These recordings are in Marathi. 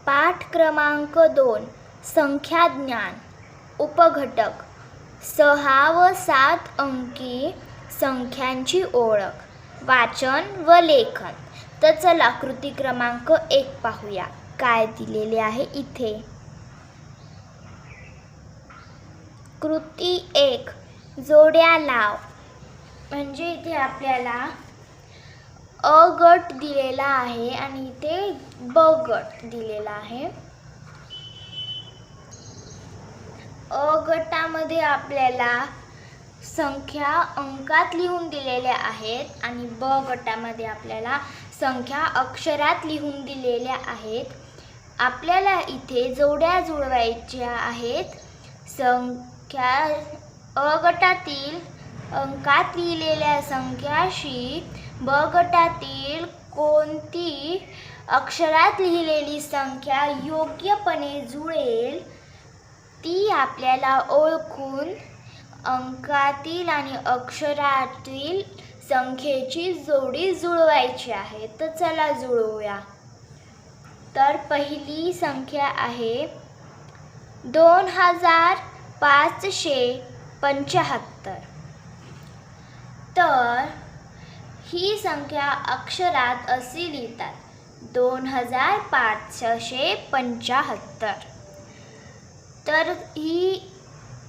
पाठ क्रमांक 2 संख्याज्ञान उपघटक 6 व 7 अंकी संख्यांची ओळख वाचन व लेखन. तर चला कृती क्रमांक 1 पाहूया काय दिलेले आहे इथे. कृती 1 जोड्या लाव. म्हणजे इथे आपल्याला अ गट दिलेला आहे आणि इथे ब गट दिलेला आहे. अ गटामध्ये आपल्याला संख्या अंकात लिहून दिलेल्या आहेत आणि ब गटामध्ये आपल्याला संख्या अक्षरात लिहून दिलेल्या आहेत. आपल्याला इथे जोड्या जुळवायच्या आहेत. संख्या अ गटातील अंकात लिहिलेल्या संख्याशी ब गटातील कोणती अक्षरात लिहिलेली संख्या योग्यपणे जुळेल ती आपल्याला ओळखून अंकातील आणि अक्षरातील संख्येची जोडी जुळवायची आहे. तर चला जुळवूया. तर पहिली संख्या आहे 2575. तर ही संख्या अक्षरात अशी लिहितात 2575. तर ही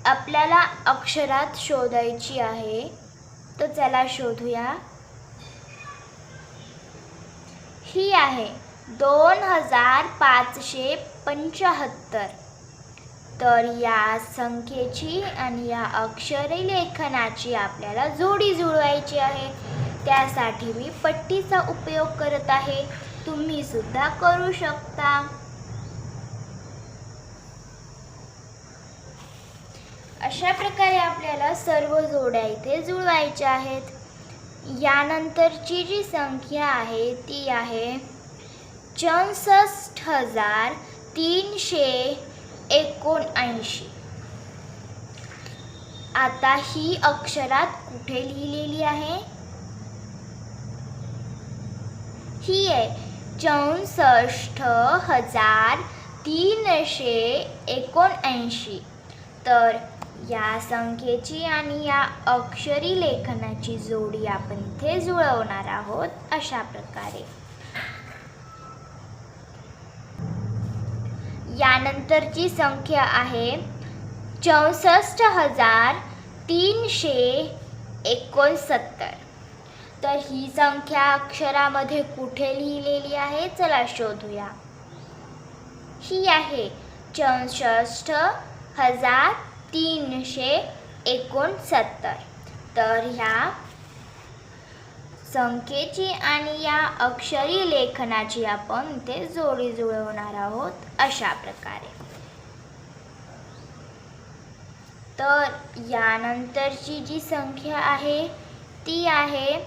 आपल्याला अक्षरात शोधायची आहे. तर चला शोधूया. ही आहे 2575. तर या संख्येची आणि या अक्षरी लेखनाची आपल्याला जोडी जुळवायची आहे. त्यासाठी मी पट्टीचा उपयोग करत आहे. तुम्ही सुद्धा करू शकता. अशा प्रकारे आपल्याला सर्व जोड्या इथे जुळवायच्या आहेत. यानंतरची जी संख्या आहे ती आहे 64,379. आता ही अक्षरात कुठे लिहिलेली आहे? ही आहे 64,379. तर या संख्येची आणि या अक्षरी लेखनाची जोडी आपण इथे जुळवणार आहोत अशा प्रकारे. यानंतरची संख्या आहे 64,369. तर ही संख्या अक्षरामध्ये कुठे लिहिलेली आहे? चला शोधूया. ही आहे 64,369. तर ह्या संख्येची आणि या अक्षरी लेखनाची आपण इथे जोडी जुळवणार आहोत अशा प्रकारे. तर यानंतरची जी संख्या आहे ती आहे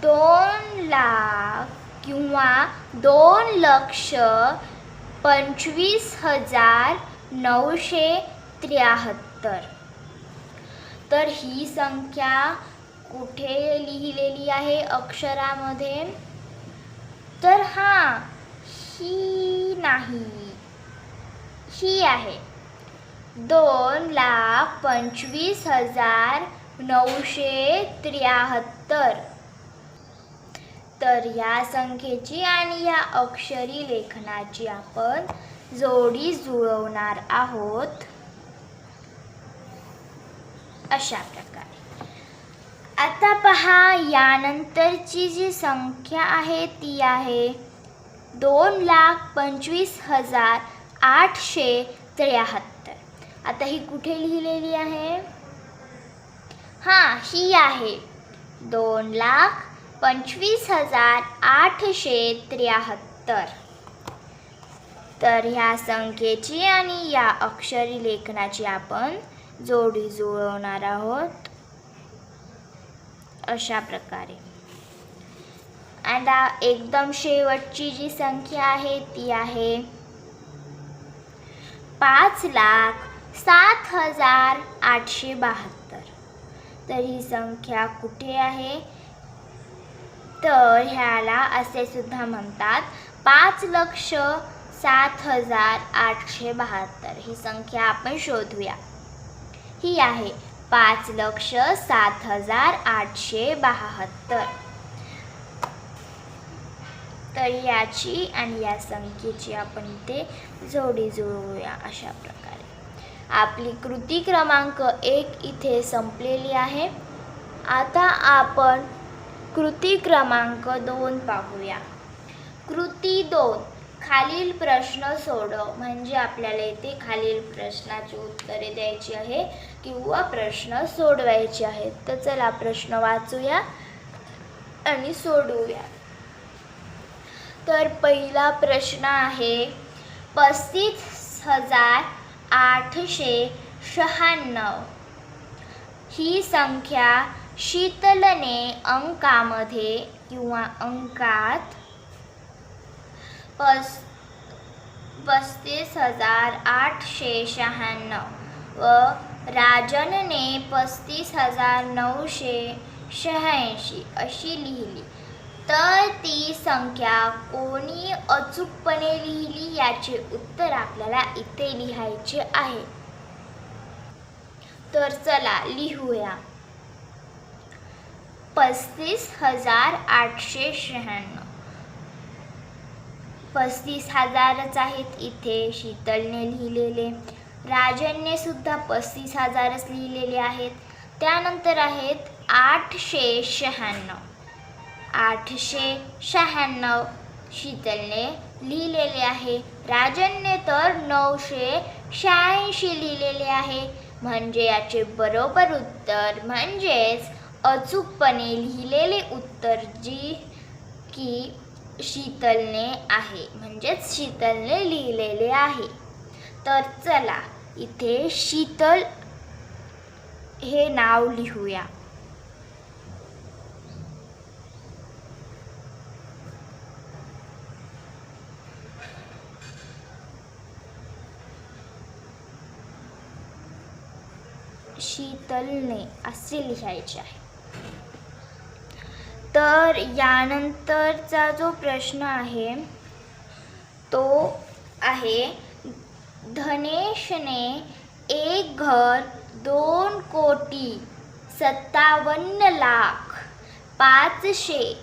2 लाख किंवा 2,25,973. तर ही संख्या कुठे लिहिलेली आहे अक्षरामध्ये? तर ही नाही, ही आहे 2,25,973. तर या संख्येची आणि या अक्षरी लेखनाची आपण जोडी जुळवणार आहोत अशा प्रकारे. आता पहा यानंतरची जी संख्या आहे ती आहे 2,25,873. आता ही कुठे लिहिलेली आहे? ही आहे 2,25,873. तर ह्या संख्येची आणि या अक्षरी लेखनाची आपण जोडी जुळवणार आहोत अशा प्रकारे. आता एकदम शेवटची जी संख्या आहे ती आहे 5,07,872. तर ही संख्या कुठे आहे? तर ह्याला असे सुद्धा म्हणतात 5,07,872. ही संख्या आपण शोधूया. ही आहे 5,07,872. तर याची आणि या संख्येची आपण इथे जोडी जुळवूया. अशा प्रकारे आपली कृती क्रमांक 1 इथे संपलेली आहे. आता आपण कृती क्रमांक 2 पाहूया. कृती 2, खालील प्रश्न सोडव. म्हणजे आपल्याला इथे खालील प्रश्नाची उत्तरे द्यायची आहे किंवा प्रश्न सोडवायचे आहेत. तर चला प्रश्न वाचूया आणि सोडवूया. तर पहिला प्रश्न आहे 35,896. ही संख्या शीतलने अंकामध्ये किंवा अंकात 35,896 व राजनने 35,986 अशी लिहिली. तर ती संख्या कोणी अचूकपणे लिहिली याचे उत्तर आपल्याला इथे लिहायचे आहे. तर चला लिहूया. 35,896. 35,000च आहेत इथे शीतलने लिहिलेले. राजनने सुद्धा 35,000च लिहिलेले आहेत. त्यानंतर आहेत 896. 896 शीतलने लिहिलेले आहे. राजनने तर 986 लिहिलेले आहे. म्हणजे याचे बरोबर उत्तर म्हणजेच अचूकपणे लिहिलेले उत्तर की शीतलने आहे. म्हणजेच शीतलने लिहिलेले आहे. तर चला इथे शीतल हे नाव लिहूया. शीतलने असे लिहायचे आहे. तर यानंतरचा जो प्रश्न आहे तो आहे धनेशने एक घर 2,57,500,000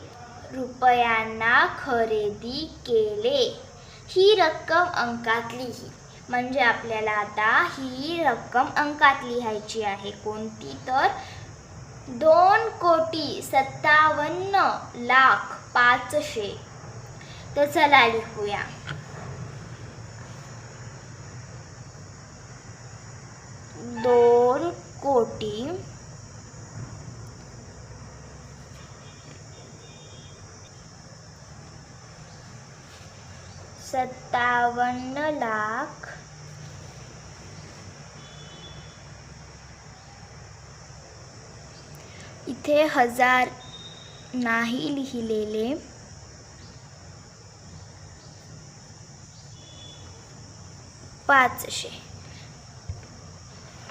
रुपयांना खरेदी केले. ही रक्कम अंकात लिही. म्हणजे आपल्याला आता ही रक्कम अंकात लिहायची आहे. कोणती? तर 2,57,500,000. तर चला लिहूया. 2,57,000,000 इथे 1000 नाही लिहिलेले. 500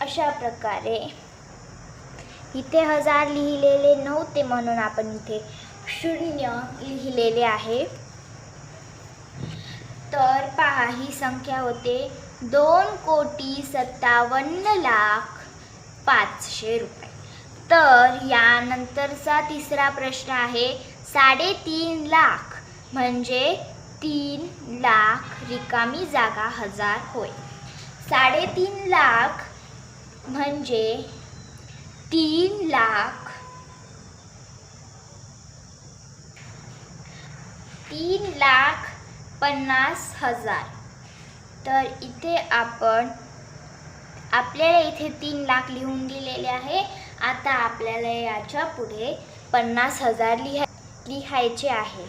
अशा प्रकारे इथे 1000 लिहिलेले नव्हते म्हणून आपण इथे 0 लिहिलेले आहे. तर पहा ही संख्या होते 2,57,500,000 रुपये. तर यानंतरचा तिसरा प्रश्न आहे 3.5 लाख. म्हणजे 3 लाख रिकामी जागा 1000 होय. 3.5 लाख म्हणजे 3,50,000. तर इथे आपल्याला इथे 3 लाख लिहून दिलेले आहे. आता आपल्याला याच्या पुढे 50,000 लिहायचे आहे.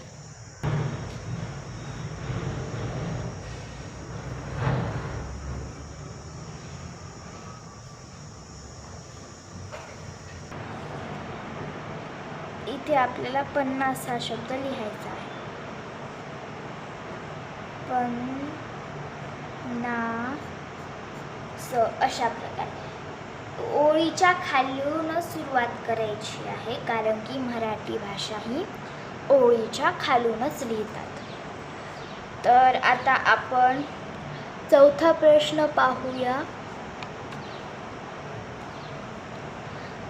इथे आपल्याला 50 हा शब्द लिहायचा आहे. 50 अशा प्रकारे ओळीच्या खालूनच सुरुवात करायची आहे. कारण की मराठी भाषा ही ओळीच्या खालूनच लिहितात. तर आता आपण चौथा प्रश्न पाहूया.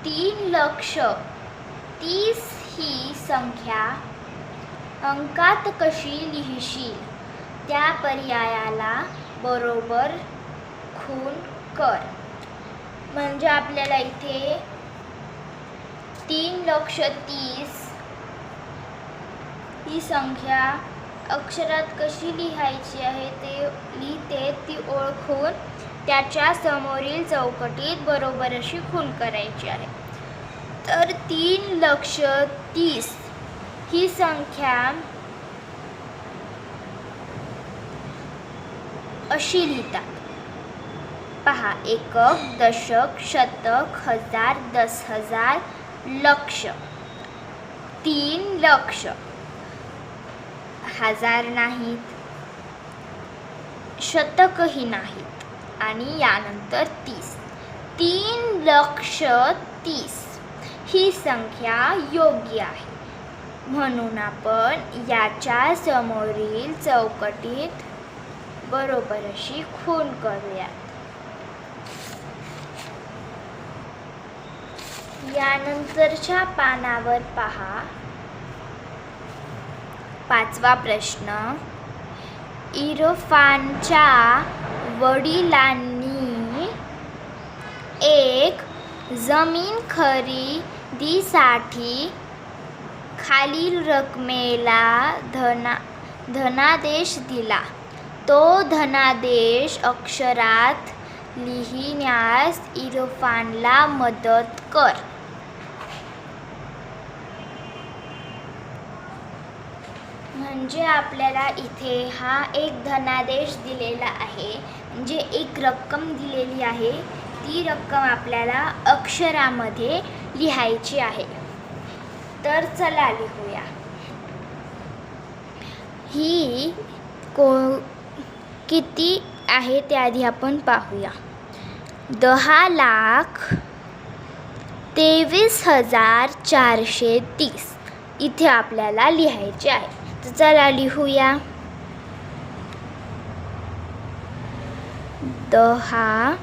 3,30,00,000 ही संख्या अंकात कशी लिहिशील? त्या पर्यायाला बरोबर खूण कर. म्हणजे आपल्याला इथे 3,30,00,000 ही संख्या अक्षरात कशी लिहायची आहे ते लिहिते, ती ओळखून त्याच्या समोरील चौकटीत बरोबर अशी खूण करायची आहे. तर 3,30,00,000 ही संख्या अशी लिहितात. पहा, एकक, दशक, शतक, हजार, 10,000, लक्ष. 3,00,000 हजार नाहीत, शतकही नाहीत आणि यानंतर 30. 3,30,00,000 ही संख्या योग्य आहे, म्हणून आपण याच्या समोरील चौकटीत बरोबर अशी खूण करूया. यानंतरच्या पानावर पहा. 5वा प्रश्न. इरफानच्या वडिलांनी एक जमीन खरेदीसाठी खालील रकमेला धनादेश दिला. तो धनादेश अक्षरात लिहिण्यास इरफानला मदत कर. म्हणजे आपल्याला इथे हा एक धनादेश दिलेला आहे, म्हणजे एक रक्कम दिलेली आहे, ती रक्कम आपल्याला अक्षरामध्ये लिहायची आहे. तर चला लिहूया. ही किती आहे ते आधी आपण पाहूया. 10,23,430 इथे आपल्याला लिहायचे आहे. तर चला लिहूया. 10,00,000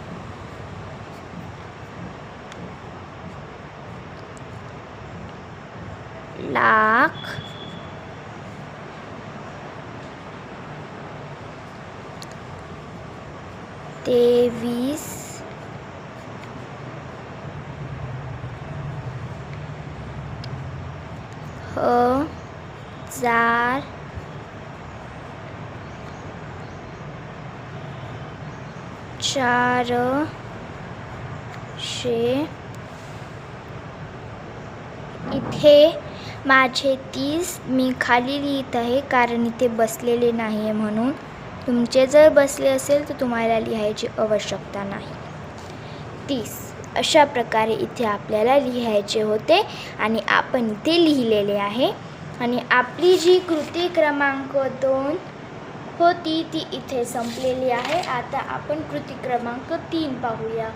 23,000 400. इथे माझे 30 मी खाली लिहित आहे, कारण इथे बसलेले नाही आहे, म्हणून तुमचे जर बसले असेल तर तुम्हाला लिहायची आवश्यकता नाही. 30 अशा प्रकारे इथे आपल्याला लिहायचे होते आणि आपण इथे लिहिलेले आहे. आणि आपली जी कृती क्रमांक 2 होती ती इथे संपलेली आहे. आता आपण कृती क्रमांक 3 पाहूया.